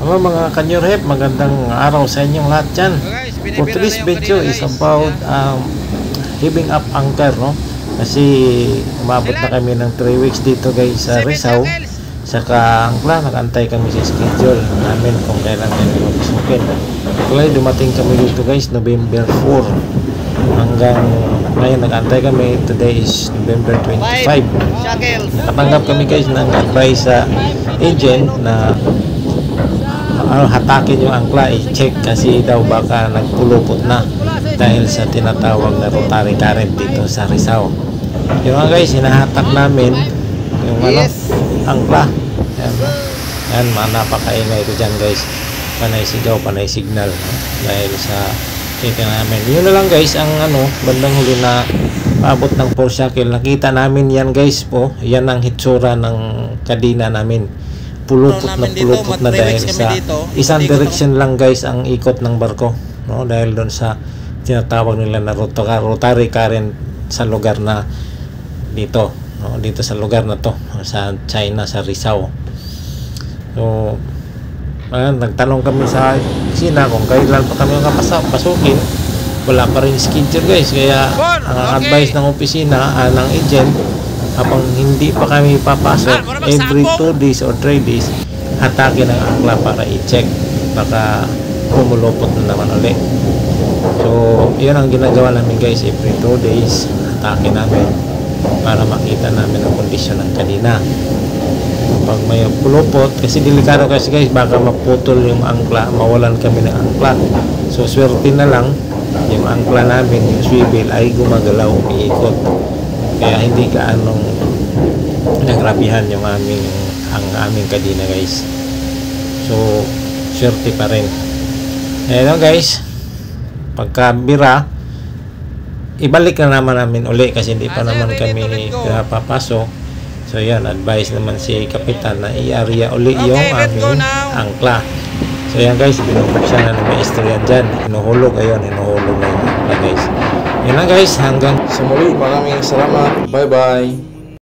Hello mga kanyurhep, magandang araw sa inyong lahat dyan. For today's video is about heaving up anchor, no? Kasi umabot na kami ng 3 weeks dito guys sa Rizal. Saka angkla, nag-antay kami sa schedule namin kung kailan kami magsukin. Kaya dumating kami dito guys, November 4. Hanggang ngayon nag-antay kami. Today is November 25. Nakatanggap kami guys ng advice sa agent na hatakin yung angkla, i-check kasi daw baka nagpulupot na dahil sa tinatawag na rotary current dito sa Rizal. Yung mga guys, hinahatak namin yung angkla. Yan, napakaingay ko dyan guys. Panay sigaw, panay signal, no? Dahil sa check namin. Yun na lang guys, ang bandang huli na paabot ng 4 shackle. Nakita namin yan guys po. Yan ang hitsura ng kadina namin. Pulupot na dahil sa isang direction lang guys ang ikot ng barko, no? Dahil doon sa tinatawag nila na rotary current sa lugar na dito, no? Dito sa lugar na to sa China, sa Rizal. So nagtanong kami sa China kung kailan pa kami pasukin. Wala pa rin schedule guys, kaya ang advice ng opisina ng agent, habang hindi pa kami papasok, every 2 days or 3 days hatakin ang angkla para i-check, baka pumulupot na naman ulit. So yun ang ginagawa namin guys, every 2 days hatakin namin para makita namin ang kondisyon ng kadina. Pag may pulupot, kasi delikado kasi guys, baka maputol yung angkla, mawalan kami ng angkla. So swerte na lang yung angkla namin, yung swivel ay gumagalaw, umiikot, kaya hindi kaanong nagrabihan yung aming kadina guys. So swerte pa rin. Ayun guys, pagka bira, ibalik na naman namin uli kasi hindi pa naman kami papasok. So yan, advice naman si kapitan na i-area uli yung aming angkla. So yan guys, binubuksan na ng maestro yan dyan. Hinuhulog, ayun, hinuhulog na yun guys. Yan lang guys, hanggang sa muli. Maraming salamat. Bye bye.